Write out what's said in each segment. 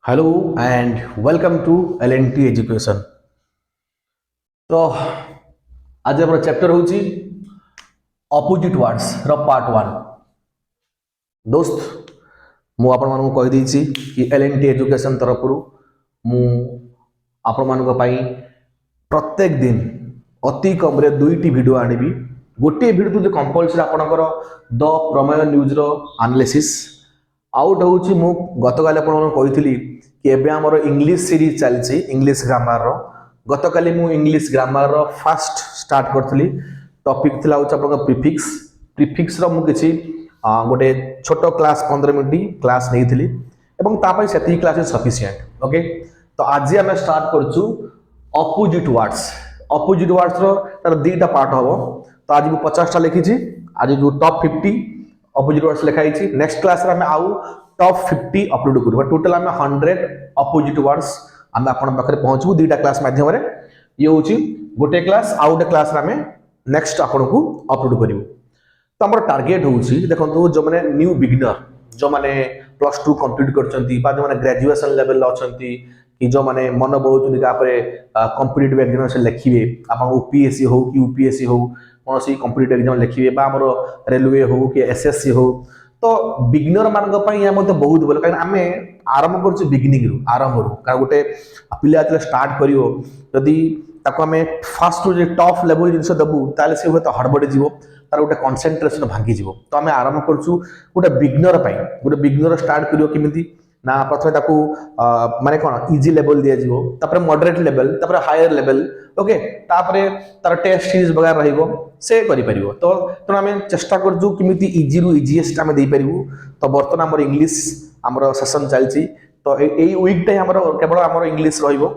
Hello and welcome to LNT Education. तो आज हम चैप्टर होची ऑपोजिट वर्ड्स रो पार्ट 1. दोस्त मु आपण मानू कहि दैछि कि LNT एजुकेशन तरफ रु मु आपण मानक पई प्रत्येक दिन अति कम रे दुईटी वीडियो आनिबी. गोटे वीडियो तो कंपलसरी आपनकर द प्रमेय न्यूज रो एनालिसिस आउट होची. मु गतकाले आपण कहितली कि एबे हमर इंग्लिश सीरीज चलछि इंग्लिश ग्रामर रो. गतकाली मु English grammar row first start करथली. Topic थिला होची आपन प्रीफिक्स. प्रीफिक्स रो मु किछि गोटे छोटो क्लास 15 मिनिट क्लास नेइथली एवं तापय सेति क्लास इज सफिशिएंट. ओके, तो आज हम स्टार्ट करछु ऑपोजिट वर्ड्स. ऑपोजिट वर्ड्स रो तार दुईटा पार्ट हबो. तो आज मु 50 टा लिखि छी. आज जो टॉप 50 ऑपोजिट वर्ड्स लिखाई छी. नेक्स्ट क्लास रे हम आउ टॉप 50 अपलोड करू. टोटल हम 100 ऑपोजिट वर्ड्स हम आपन पाखरे पहुंचबू दुईटा क्लास माध्यम रे. ये होची गोटे क्लास आउ गोटे क्लास रे हम नेक्स्ट आपन को अपलोड करिवो. तो हमर टारगेट होची देखंतु जो माने न्यू बिगिनर जो माने +2 कंप्लीट करचंती बा जो माने ग्रेजुएशन लेवल अछंती कि जो माने मन बहुचंती का परे कॉम्पिटिटिव एग्जाम से लिखिबे. आपन ओपीएससी हो कि यूपीएससी हो कोनोसी कॉम्पिटिटिव एग्जाम लिखिबे बा हमर रेलवे हो कि एसएससी हो. तो बिगिनर मानक पई या मते बहुत बोल कारण आमे आरंभ करछु बिगिनिंग रु आरंभ रु. कारण गोटे पिला जले स्टार्ट करियो जदी ताको हमें फर्स्ट जे टॉप लेवल जिंस दबु ताले से होत हड़बड़े जीवो तार गोटे कंसंट्रेशन भांगी जीवो. तो आमे आरंभ करछु गोटे बिगिनर पई. गोटे बिगिनर स्टार्ट करियो किमिति ना प्रथमे ताको माने कोन इजी लेवल दिया जीवो तापर मॉडरेट लेवल तापर हायर लेवल. ओके, तापर तार टेस्ट सीरीज वगैरह रहिबो से करि परिबो. तो आमे चेष्टा करजु किमिति इजी रु इजीएस्ट आमे देई परिबो. तो वर्तमान हमर इंग्लिश हमर सेशन चलछि. तो एई वीक टाइम हमर केवल हमर इंग्लिश रहिबो.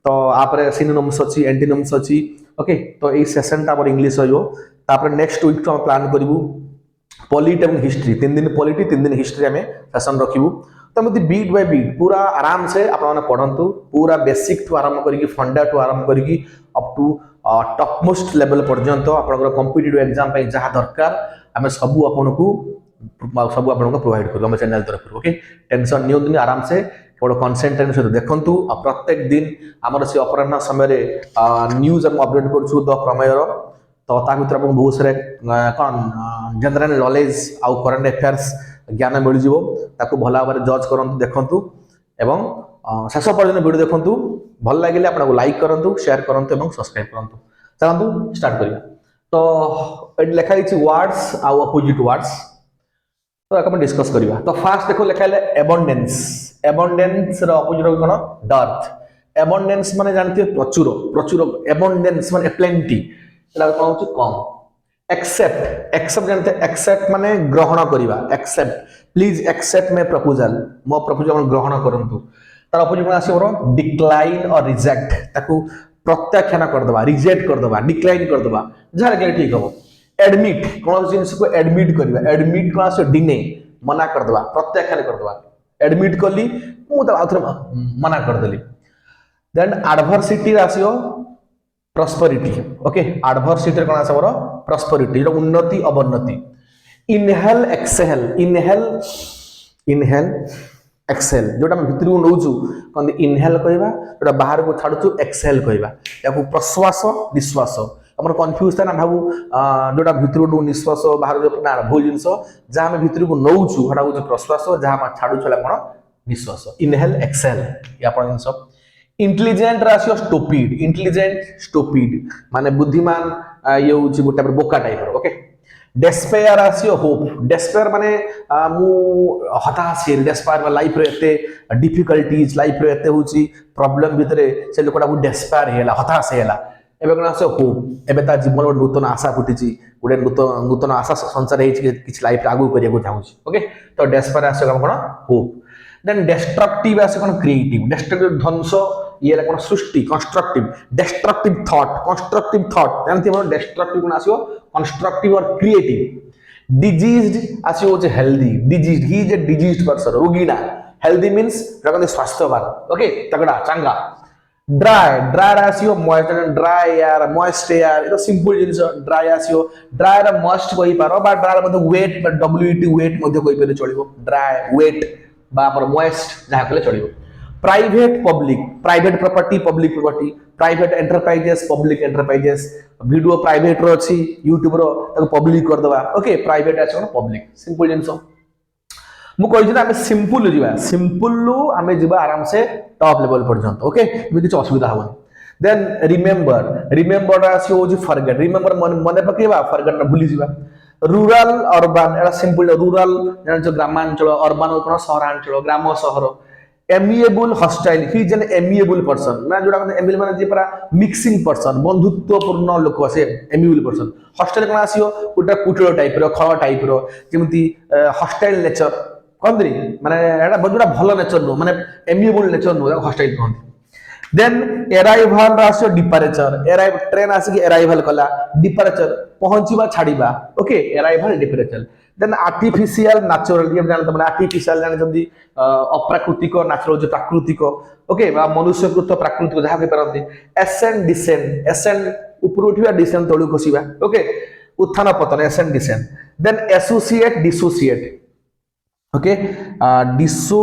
तो आपरे सिनोनिम्स अछि एंटोनिम्स अछि. ओके, तो एई सेशन ता हमर इंग्लिश रहिबो. तापर नेक्स्ट वीक तो हम प्लान करिवु पॉलिटी एवं हिस्ट्री. 3 दिन पॉलिटी 3 दिन हिस्ट्री आमे सेशन रखिबु. तो मते बीट बाय बीट पूरा आराम से आपण माने पढंतु. पूरा बेसिक टू आरंभ करिकि फंडा टू आरंभ करिकि up to top most level पर्यंत आपनकर कॉम्पिटिटिव एग्जाम पे जहा दरकार आमे सब आपनको प्रोवाइड करू हम चैनल तरफ. ओके, टेंशन नियो दिन आराम से केवल कंसंट्रेशन से देखंतु. प्रत्येक दिन हमर से अपराह्न समय रे न्यूज हम अपडेट करछु द प्रमेय रो. तो ता भीतर अपन बहुत सारे कोन जनरल नॉलेज आउ करंट अफेयर्स ज्ञान मिल जिवो. ताको भला भाबरे जज करंतु देखंतु एवं शेष पर्यंत वीडियो देखंतु. भल लागिले आपन लाइक करंतु शेयर करंतु एवं सब्सक्राइब करंतु. चलंतु स्टार्ट करिया. तो एट लिखा हिची वर्ड्स आउ अपोजिट वर्ड्स. तो आपण डिस्कस करिया. तो फास्ट देखो लिखा है एबंडेंस. एबंडेंस रो अपोजिट कोन डर्थ. एबंडेंस माने जानते प्रचुर. प्रचुर एबंडेंस माने प्लेंटी एला कोन होची कम. एक्सेप्ट. एक्सेप्ट जानते एक्सेप्ट माने ग्रहण करिवा. Accept please accept my proposal. मो प्रपोजल ग्रहण करंतु. तार अपोजिट कोन आसी बरो डिक्लाइन और रिजेक्ट. ताकू प्रत्याख्यान कर दबा रिजेक्ट कर दबा डिक्लाइन कर दबा जहां के ठीक हो. एडमिट कोन जिंस को एडमिट करिवा. एडमिट कोन आसी डिने मना कर दबा प्रत्याख्यान कर दबा. एडमिट करली मु त आथर मना कर देली. देन एडवर्सिटी आसीओ प्रॉस्पेरिटी. ओके, एडवर्सिटी कोन आसी बरो प्रॉस्पेरिटी रो उन्नति अवनति. Inhale exhale. Inhale inhale exhale जोटा हम भितर नौचु कोन इनहेल कहबा जोटा बाहर को छाडुचु एक्सहेल कहबा. याकू प्रश्वास निश्वास हमर कंफ्यूज था ना भाबू जोटा भितर को निश्वास बाहर जो ना भूल जिंस जहा हम भितर को नौचु हटा हो प्रश्वास जहा हम छाडु छला कोन निश्वास. इनहेल एक्सहेल या अपन जिंस. इंटेलिजेंट राशियो स्टूपिड. इंटेलिजेंट स्टूपिड माने बुद्धिमान ये होची गोटा बोका टाइप रो. ओके, डेस्पेयर राशियो होप. डेस्पेयर माने मु हताश हे. डेस्पेयर में लाइफ रे एते डिफिकल्टीज लाइफ रे एते होची प्रॉब्लम भितरे से लोकटा को डेस्पेयर हेला हताश हेला. एबे कोन आसे होप. एबे ता जीवन में नूतन आशा फुटिची. गोटे नूतन आशा संसार हेची किछ लाइफ आगु करिया को चाहूची. ओके, तो डेस्पेयर आसे कोन होप. देन डिस्ट्रक्टिव आसे कोन क्रिएटिव. डिस्ट्रक्टिव ध्वंस ये कोन सृष्टि. Constructive destructive thought. Constructive thought जानती हो. डिस्ट्रक्टिव कोन आसियो कंस्ट्रक्टिव और क्रिएटिव. डिजीज्ड आसियो जे healthy. Diseased he is a diseased person रोगीना. हेल्दी मींस रगन स्वास्थ्यवान. ओके, तगड़ा चंगा. ड्राई. ड्राई आसियो मॉइस्ट. ड्राई यार मॉइस्ट यार ये तो सिंपल जिंस. ड्राई आसियो ड्राई रा मॉइस्ट कहि पारो बा ड्राई मध्ये वेट डब्ल्यूटी वेट मध्ये कहि पारे चलिबो. ड्राई वेट बा पर मॉइस्ट जहा कले चलिबो. Private property public property, private enterprises public enterprises, video private रो अछि यूट्यूब रो ताको पब्लिक कर दवा। ओके प्राइवेट आछन पब्लिक सिंपल जिंस मु कहि आम सिंपल जीवा सिंपल रु आम जीवा आराम से टॉप लेवल पर्यंत। ओके किसी असुविधा हेनी। देन रिमेंबर आसी हो फरगेट रिमेंबर मन पकेबा फरगेट ना भूली जीवा। रूराल अर्बान एटा सिंपल रूराल जान ग्रामांचल अर्बान कोन सहरांचल ग्राम सहर। Amiable hostile he is an amiable person ना जोड़ा एमिएबल माने जे पूरा मिक्सिंग पर्सन बंधुत्वपूर्ण लोक से एमिएबल पर्सन। हॉस्टाइल कोन आसीओ गोटा कुटल टाइप रो खळ टाइप रो जेमति हॉस्टाइल नेचर कहंदी माने एटा जोड़ा भलो नेचर नो माने एमिएबल नेचर नो हॉस्टाइल कहंदी। देन अराइवल रासियो डिपारेचर अराइव ट्रेन आसी अराइवल कला डिपारेचर पहुंचीबा छाड़ीबा। Okay arrival departure. Then artificial natural ये जानत माने आर्टिफिशियल जान जंदी अप्राकृतिक नेचुरल जो प्राकृतिक। ओके बा मनुष्यकृत प्राकृतिक जहा के परंती। एसेंड डिसेंड एसेंड ऊपर उठिबा डिसेंड तळु खसिबा। ओके उत्थान पतन ascend descend. Then associate dissociate. Okay डिसो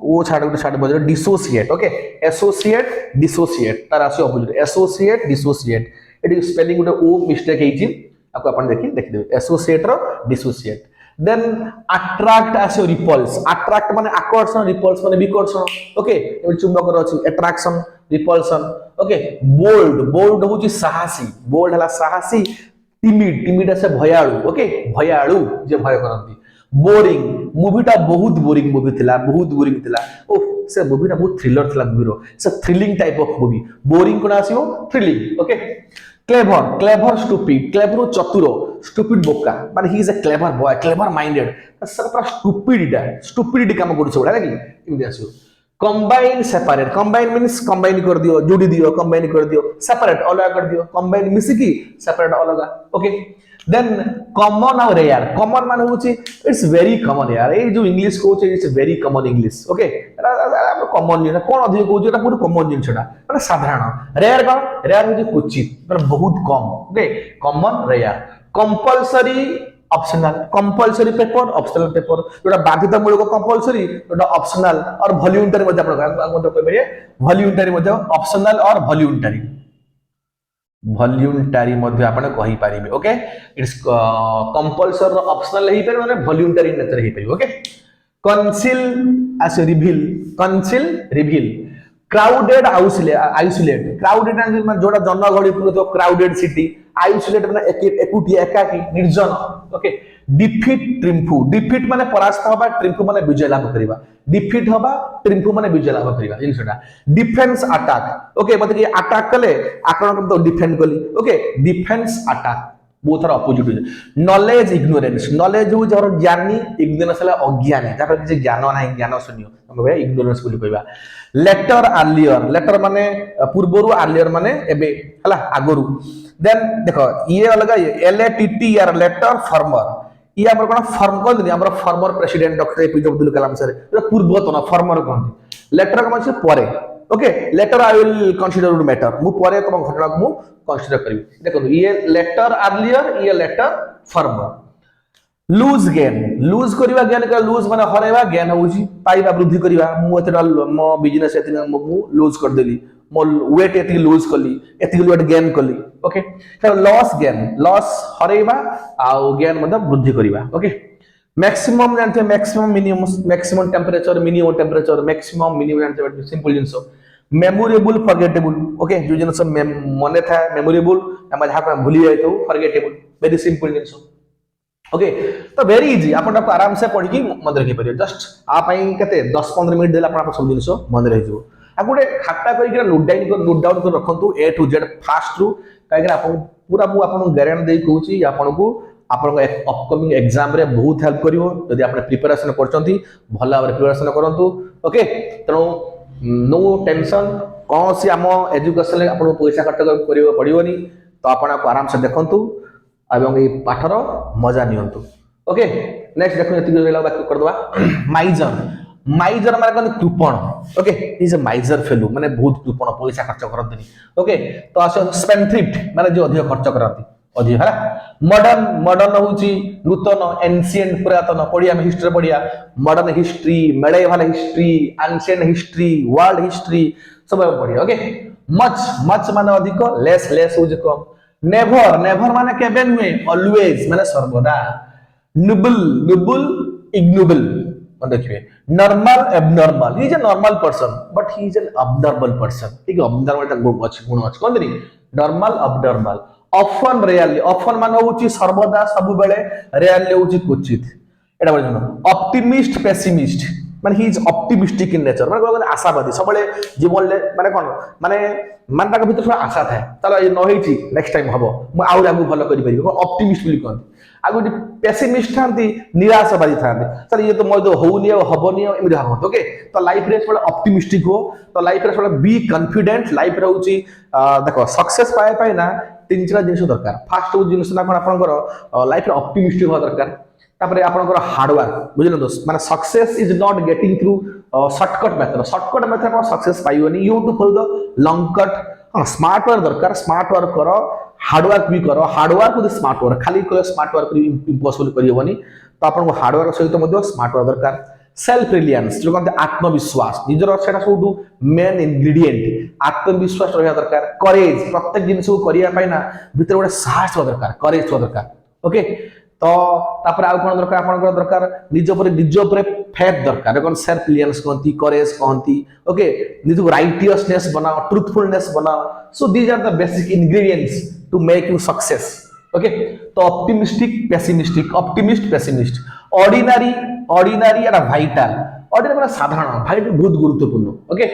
वो छाड़ गोटे छाड़ बजे डिसोसिएट। ओके एसोसिएट डिसोसिएट तार आसी opposite associate dissociate eighty spelling गोटे ओ मिस्टेक हेची आपको अपन देखि देबे एसोसिएट रो डिसोसिएट। देन अट्रैक्ट आसी रिपल्स अट्रैक्ट माने आकर्षण रिपल्स माने विकर्षण। ओके ए चुंबक रो अछि अट्रैक्शन रिपल्सन। ओके बोल्ड होची साहसी बोल्ड हला साहसी। टिमिड से भयाळु। ओके भयाळु जे भय करंती। बोरिंग मूवीटा बहुत बोरिंग मूवी थिला ओह से मूवीटा बहुत थ्रिलर थिला मूवीरो से thrilling type of movie. Boring कोन आसीओ थ्रिलिंग। ओके क्लेवर स्टूपिड चतुर स्टूपिड बोका माने he is a clever boy clever minded sir पूरा स्टूपिडिटी काम करू छोड़ा कि इमि आसीओ। Combine separate combine means combine कर दियो जोड़ी दियो कंबाइन कर दियो सेपरेट अलग कर दियो कंबाइन मिसिकी सेपरेट अलग। ओके देन कॉमन और रेयर कॉमन मान होची इट्स वेरी कॉमन यार ए जो इंग्लिश कोच it's very common English. Okay common जिन कोन अधिक कोच एटा बहुत कॉमन जिनछडा माने साधारण। रेयर कोन रेयर होची क्वचित माने बहुत कम। Okay common rare. Compulsory optional compulsory paper optional paper जोटा बाध्यतामूलक कंपल्सरी जोटा ऑप्शनल और वॉलंटरी मध्ये आपण कहबे वॉलंटरी मध्ये ऑप्शनल और वॉलंटरी मध्ये आपण कहि पारिबे। ओके इट्स कंपल्सरी ऑप्शनल हे पर माने वॉलंटरी नेचर हे पर। Okay conceal S reveal crowded isolate crowded माने जोटा जनगहଳି पूर्ण क्राउडेड सिटी आइसोलेट माने एकुटिया एकाकी निर्जन। ओके डिफीट डिफीट माने परास्त होबा ट्रिम्फू माने विजय लाभ करिबा डिफीट होबा ट्रिम्फू माने विजय लाभ करिबा जिनसटा। डिफेंस अटैक ओके मतलब कि अटैक कले आक्रमण तो डिफेंड कली। ओके डिफेंस अटैक बहुत सारा अपोजिट हो। नॉलेज इग्नोरेंस नॉलेज हो जर ज्ञानी इग्नोरेंस हला अज्ञानी जहाँ किसी ज्ञान ना ज्ञान शून्य हम इग्नोरेंस बोली कहबा। लेटर लेटर माने पूर्वरु आर्लियर माने एबे हला आगरु। देन देखो ये अलग LATTR लेटर फॉर्मर ये हमर कोन फॉर्म कोन हमर former president doctor APJ Abdul Kalam sir पूर्वतन फॉर्मर कहंती। लेटर का मतलब परे। Okay later I will consider matter मु परे तुम घटना को मु कंसीडर करिवि। देखो ये लेटर अर्लियर ये लेटर फॉर्मर। लूज लूज करिवा गेन का लूज माने हरेवा गेन होउची पाइबा वृद्धि करिवा मु एतरा मो बिजनेस एतरा मु लूज कर देली मो वेट एति लूज कली एति वेट गेन कली। ओके लॉस हरेवा आ गेन मतलब वृद्धि करिवा। ओके मैक्सिमम जानते maximum temperature minimum temperature maximum minimum जानते सिंपल जिंस। मेमोरेबल फॉरगेटेबल ओके जो जिंस मने था मेमोरेबल हम जहा भूली जाय तो फॉरगेटेबल वेरी सिंपल जिंस। ओके तो वेरी इजी आपण आराम से पढ़ी मन रखी पारे जस्ट आ केते 10-15 मिनिट देला आपण सब जिंस मन रही जो आ गोटे खाता करिक नोट डाउन कर रखंतु A to Z फास्ट रु काहे आपण पूरा मु आपण गारंटी दे कहूची आपण को आपण अपकमिंग एग्जाम रे बहुत हेल्प करिवो यदि आपण प्रिपरेशन करचंती भला भाबरे प्रिपरेशन करंतु। ओके तनो नो टेंशन कौन सी आम एजुकेशन आपण पैसा खर्च करिवो पड़िवोनी तो आपण को आराम से देखंतु एवं ये पाठर मजा नियंतु। ओके नेक्स्ट देखो एति रहला बाकी कर दवा। माइजर माने कन कृपण। Okay is a miser fellow माने बहुत कृपण पैसा खर्च करतनी। ओके तो आसो स्पेंडथ्रिफ्ट माने जो अधिक खर्च करती अधिक है मॉडर्न मॉडर्न होची नूतन एंशिएंट पुरातन पढ़िया हम हिस्ट्री पढ़िया modern history medieval history ancient history world history सब पढ़िया ओके मच मच माने अधिक लेस लेस होची कम नेवर नेवर माने केबे नुए ऑलवेज माने सर्वदा नोबल नोबल इग्नोबल देखिए normal abnormal he is a normal person but he is an abnormal person ठीक है अबनॉर्मल गुण अच्छी कहते normal abnormal often really often मान होची सर्वदा सब बेले रियली होची क्वचित एटा बोल ऑप्टिमिस्ट पेसिमिस्ट माने he is optimistic in nature माने आशावादी सब बेले जीवन ले माने कोन माने मान ताक भीतर आशा थाए चलो ये न होईची नेक्स्ट टाइम हबो मु आउ लागू भलो करि परिबो ऑप्टिमिस्ट बोली कहते आगु पेसिमिस्ट थांती निराशावादी थांती चल ये तो मोर तो होउनी हबनी एमि भाबत ओके तो लाइफ रे थोड़ा ऑप्टिमिस्टिक हो तो लाइफ रे थोड़ा बी कॉन्फिडेंट लाइफ रे होची देखो सक्सेस पाए पाए ना तीन चार जिनिस दरकार फास्ट जिनिस ना कोन आपनकर लाइफ रे ऑप्टिमिस्टिक हो दरकार तापरे आपनकर हार्ड वर्क बुझिलो दोस्त माने success is not getting through shortcut method आपन सक्सेस पाइयोनी you to follow the long cut हां स्मार्ट वर्क दरकार स्मार्ट वर्क करो हार्ड वर्क भी करो hard work with smart work खाली को स्मार्ट वर्क इम्पॉसिबल करियोनी तो आपन हार्ड वर्क सहित मध्य स्मार्ट वर्क दरकार सेल्फ रिलायंस जो कहते आत्मविश्वास निजर सेटा सब मेन इंग्रेडिएंट आत्मविश्वास रहा दरकार करेज प्रत्येक जिनिस को करिया पाई ना भीतर गोटे साहस दरकार करेज दरकार ओके तो तापर आउ कोन दरकार आपन दरकार निज ऊपर फेथ दरकार कोन सेल्फ रिलायंस कहंती करेज कहंती ओके निज राइटियसनेस बनाओ ट्रूथफुलनेस बनाओ so these are the basic ingredients to make you success okay तो optimistic pessimistic optimist pessimist ordinary ordinary and vital ordinary माने साधारण वाइटल बहुत गुरुत्वपूर्ण ओके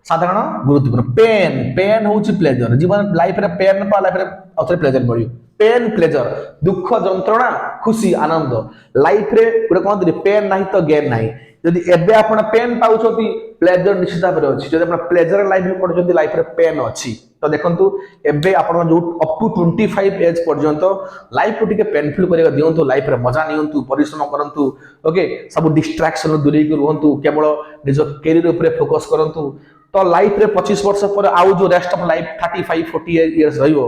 साधारण गुरुत्वपूर्ण पेन पेन होची प्लेजर जीवन लाइफ रे पेन पा लाइफ रे अथरे प्लेजर बढियो पेन प्लेजर दुख जंत्रणा खुशी आनंद लाइफ रे गुटे कहंती पेन नाही तो गेन नाही यदि एबे आपण पेन पाउछोती प्लेजर निश्चित भाव अछि जदि आपण प्लेजर लाइफ में पडछोती लाइफ रे पेन अछि तो देखंतु एबे आपण जो अप टू 25 एज पर्यंत लाइफ को टिके पेनफुल करिया दियंतु लाइफ रे मजा नियंतु परिश्रम करंतु ओके सब डिस्ट्रैक्शन दूरी के रहंतु केवल निज कैरियर ऊपर फोकस करंतु तो लाइफ रे 25 वर्ष पर आउ जो रेस्ट ऑफ लाइफ 35 40 इयर्स रहियो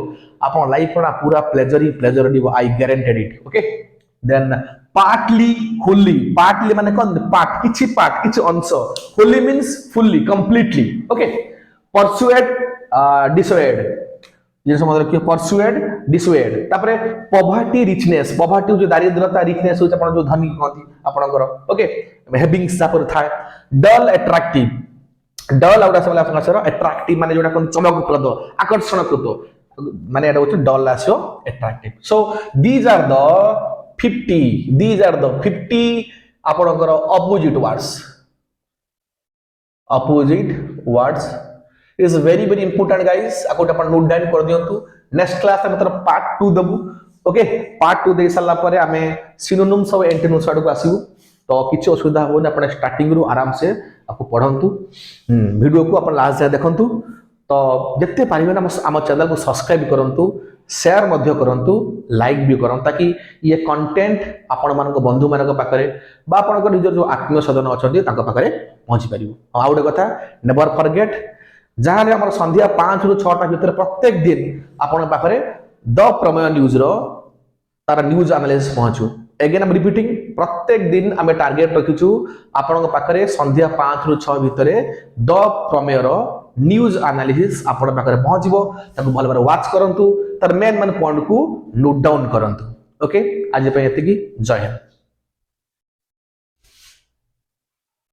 आपण लाइफ पूरा प्लेजर दिबो I guaranteed it okay then partly माने कोन पार्ट किछि अंश wholly means fully completely okay persuade dissuade जे समझ रखियो परसुएड डिसुएड तापरे पॉवर्टी रिचनेस पॉवर्टी जो दारिद्रता रिचनेस हो आपण जो धनी कहंती आपणकर ओके हैविंग्स तापर थाए डल अट्रैक्टिव डल आउट असला फंक्शन अट्रैक्टिव माने जोटा कोन चमकप्रद आकर्षणप्रद माने एटा होछ डल आसो attractive so these are the 50 आपणकर opposite words is very important guys अकोट अपन नोट डाउन कर दियंतु नेक्स्ट क्लास में मतलब पार्ट 2 दबु ओके पार्ट 2 दे साला परे हमें सिनोनिम्स और एंटोनिम्स आडू आसीबु तो किछ असुविधा होने अपन स्टार्टिंग रु आराम से आपको पढंतु वीडियो को अपन लास्ट जाय देखंतु तो जत्ते पारिबे ना हम चैनल को सब्सक्राइब करंतु शेयर मध्य करंतु लाइक भी करन ताकि ये कंटेंट आपण मानको बंधु मानको पाखरे बा आपनको निजर जो आत्मीय सदन अछंती ताको पाखरे पहुंची परिबो आ उडे कथा नेवर फॉरगेट जहां हमर संध्या 5 रु 6 टा भीतर प्रत्येक दिन आपण पाखरे द प्रमेय न्यूज रो तार न्यूज एनालिसिस पहुंचू अगेन आई एम रिपीटिंग प्रत्येक दिन आमे टारगेट रखिछु आपण पाखरे संध्या 5 रु 6 भीतर द प्रमेय रो न्यूज एनालिसिस आपण पाखरे पहुंचबो ताको भल भाबरे वाच करंतु तार मेन मन पॉइंट को नोट डाउन करंतु ओके आज पे एतिकी जय हिंद।